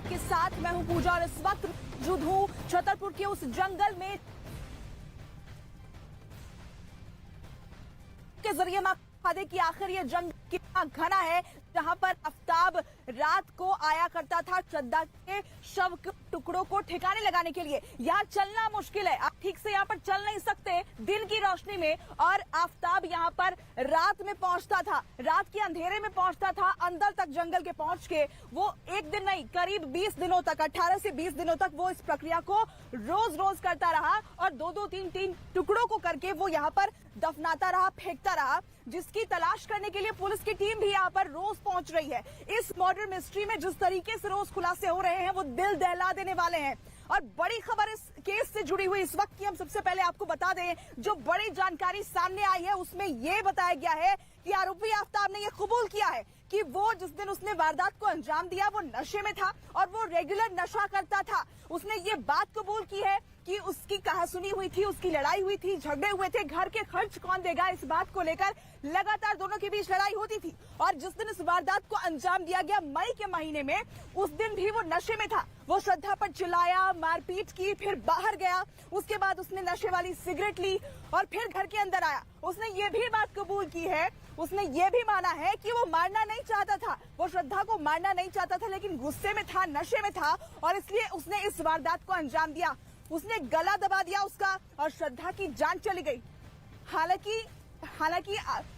आपके साथ मैं हूं पूजा और इस वक्त मौजूद हूं छतरपुर के उस जंगल में के जरिए मैं बता दें कि आखिर ये जंगल कितना घना है, जहां पर आफ्ताब रात को आया करता था श्रद्धा के शव के टुकड़ों को ठिकाने लगाने के लिए। यहाँ चलना मुश्किल है, आप ठीक से यहाँ पर चल नहीं सकते दिन की रोशनी में, और आफ्ताब यहाँ पर रात में पहुंचता था, रात के अंधेरे में पहुंचता था, अंदर तक जंगल के पहुंच के वो एक दिन नहीं करीब 20 दिनों तक 18 से 20 दिनों तक वो इस प्रक्रिया को रोज रोज करता रहा और दो तीन टुकड़ों को करके वो यहाँ पर दफनाता रहा, फेंकता रहा, जिसकी तलाश करने के लिए पुलिस की टीम भी यहाँ पर रोज पहुंच रही है। इस मर्डर मिस्ट्री में जिस तरीके से रोज खुलासे हो रहे हैं वो दिल दहला देने वाले हैं। और बड़ी खबर इस केस से जुड़ी हुई इस वक्त की हम सबसे पहले आपको बता दें, जो बड़ी जानकारी सामने आई है उसमें यह बताया गया है कि आरोपी आफ्ताब ने यह कबूल किया है कि वो जिस दिन उसने वारदात को अंजाम दिया वो नशे में था और वो रेगुलर नशा करता था। उसने ये बात कबूल की है कि उसकी कहासुनी हुई थी, उसकी लड़ाई हुई थी, झगड़े हुए थे, घर के खर्च कौन देगा इस बात को लेकर लगातार दोनों के बीच लड़ाई होती थी। और जिस दिन इस वारदात को अंजाम दिया गया मई के महीने में, उस दिन भी वो नशे में था। वो श्रद्धा पर चिल्लाया, मारपीट की, फिर बाहर गया, उसके बाद उसने नशे वाली सिगरेट ली और फिर घर के अंदर आया। उसने ये भी बात कबूल की है, उसने ये भी माना है कि वो मारना नहीं चाहता था, वो श्रद्धा को मारना नहीं चाहता था, लेकिन गुस्से में था, नशे में था और इसलिए उसने इस वारदात को अंजाम दिया। उसने गला दबा दिया उसका और श्रद्धा की जान चली गई। हालांकि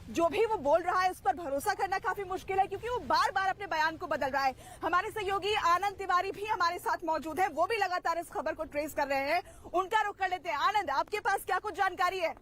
जो भी वो बोल रहा है उस पर भरोसा करना काफी मुश्किल है, क्योंकि वो बार बार अपने बयान को बदल रहा है। हमारे सहयोगी आनंद तिवारी भी हमारे साथ मौजूद है, वो भी लगातार इस खबर को ट्रेस कर रहे हैं, उनका रुख कर लेते हैं। आनंद, आपके पास क्या कुछ जानकारी है?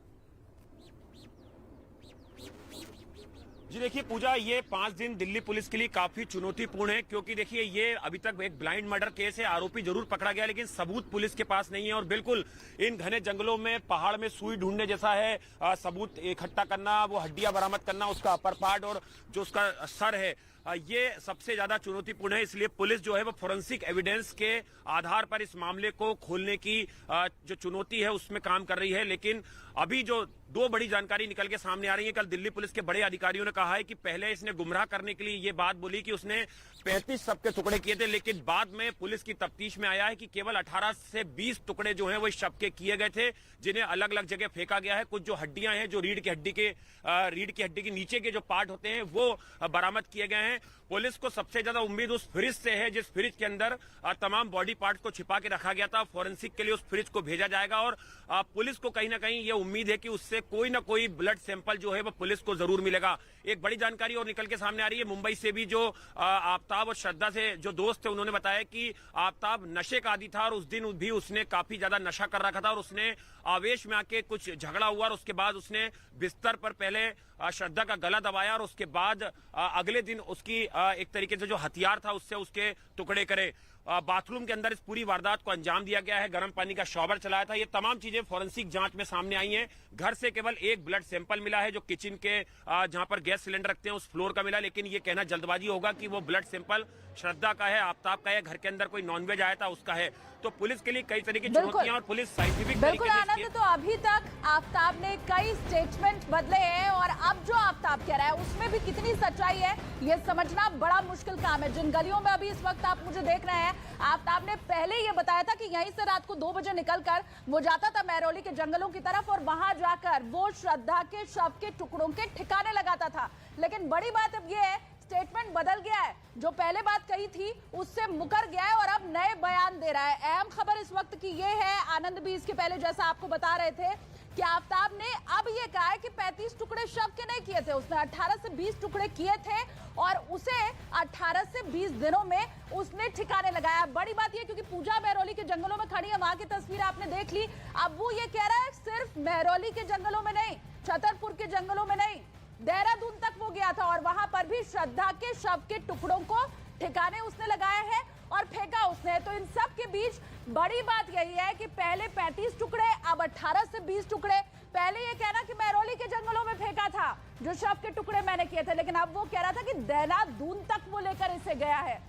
जी देखिए पूजा, ये 5 दिन दिल्ली पुलिस के लिए काफी चुनौतीपूर्ण है, क्योंकि देखिए ये अभी तक एक ब्लाइंड मर्डर केस है। आरोपी जरूर पकड़ा गया लेकिन सबूत पुलिस के पास नहीं है और बिल्कुल इन घने जंगलों में पहाड़ में सुई ढूंढने जैसा है। सबूत इकट्ठा करना, वो हड्डियां बरामद करना, उसका अपर पार्ट और जो उसका सर है, ये सबसे ज्यादा चुनौतीपूर्ण है। इसलिए पुलिस जो है वो फोरेंसिक एविडेंस के आधार पर इस मामले को खोलने की जो चुनौती है उसमें काम कर रही है। लेकिन अभी जो 2 बड़ी जानकारी निकल के सामने आ रही है, कल दिल्ली पुलिस के बड़े अधिकारियों ने कहा है कि पहले इसने गुमराह करने के लिए ये बात बोली कि उसने 35 शव के टुकड़े किए थे, लेकिन बाद में पुलिस की तफ्तीश में आया है कि केवल 18 से 20 टुकड़े जो हैं वो इस शव के किए गए थे, जिन्हें अलग अलग जगह फेंका गया है। कुछ जो हड्डियां हैं, जो रीढ़ की हड्डी के नीचे के जो पार्ट होते हैं वो बरामद किए गए हैं। पुलिस को सबसे ज्यादा उम्मीद उस फ्रिज से है जिस फ्रिज के अंदर तमाम बॉडी पार्ट्स को छिपा के रखा गया था। फोरेंसिक के लिए उस फ्रिज को भेजा जाएगा और पुलिस को कहीं ना कहीं ये उम्मीद है कि उससे कोई ना कोई ब्लड सैंपल जो है वो पुलिस को जरूर मिलेगा। एक बड़ी जानकारी और निकल के सामने आ रही है, मुंबई से भी जो आफ्ताब और श्रद्धा से जो दोस्त थे उन्होंने बताया कि आफ्ताब नशे का आदी था और उस दिन भी उसने काफी ज्यादा नशा कर रखा था और उसने आवेश में आके कुछ झगड़ा हुआ और उसके बाद उसने बिस्तर पर पहले श्रद्धा का गला दबाया और उसके बाद अगले दिन उसकी एक तरीके से जो हथियार था उससे उसके टुकड़े करे। बाथरूम के अंदर इस पूरी वारदात को अंजाम दिया गया है, गर्म पानी का शॉवर चलाया था। ये तमाम चीजें फोरेंसिक जांच में सामने आई हैं। घर से केवल एक ब्लड सैंपल मिला है जो किचन के जहां पर गैस सिलेंडर रखते हैं उस फ्लोर का मिला, लेकिन ये कहना जल्दबाजी होगा कि वो ब्लड सैंपल श्रद्धा का है, आफ्ताब का है, घर के अंदर कोई नॉनवेज आया था उसका है। तो पुलिस के लिए कई तरह की चुनौतियां और पुलिस साइंटिफिक बिल्कुल आनंद, तो अभी तक आफ्ताब ने कई स्टेटमेंट बदले हैं और अब जो आफ्ताब कह रहा है उसमें भी कितनी सच्चाई है ये समझना बड़ा मुश्किल काम है। जिन गलियों में अभी इस वक्त आप मुझे देख रहे हैं, आफ्ताब ने पहले ये बताया था कि यहीं से रात को 2 बजे निकलकर वो जाता था महरौली के जंगलों की तरफ और वहां जाकर वो श्रद्धा के शव के टुकड़ों के ठिकाने लगाता था। लेकिन बड़ी बात अब ये है, स्टेटमेंट बदल गया है, जो पहले बात कही थी उससे मुकर गया है और अब नए बयान दे रहा है। अहम खबर इस वक्त की ये है, आनंद भी इसके पहले जैसा आपको बता रहे थे कि आफ्ताब ने अब ये कहा है कि 35 टुकड़े शव के नहीं किए थे, उसने 18 से 20 टुकड़े किए थे और उसे 18 से 20 दिनों में उसने ठिकाने लगाया। बड़ी बात यह, क्योंकि पूजा महरौली के जंगलों में खड़ी है, वहां की तस्वीर आपने देख ली। अब वो ये कह रहा है सिर्फ महरौली के जंगलों में नहीं, छतरपुर के जंगलों में नहीं, देहरादून तक वो गया था और वहां पर भी श्रद्धा के शव के टुकड़ों को ठिकाने उसने लगाए हैं और फेंका उसने। तो इन सब के बीच बड़ी बात यही है कि पहले 35 टुकड़े, अब 18 से 20 टुकड़े। पहले ये कहना कि महरौली के जंगलों में फेंका था जो शव के टुकड़े मैंने किए थे, लेकिन अब वो कह रहा था कि देहरादून तक वो लेकर इसे गया है।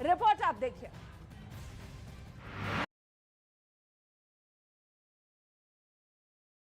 रिपोर्ट आप देखिए।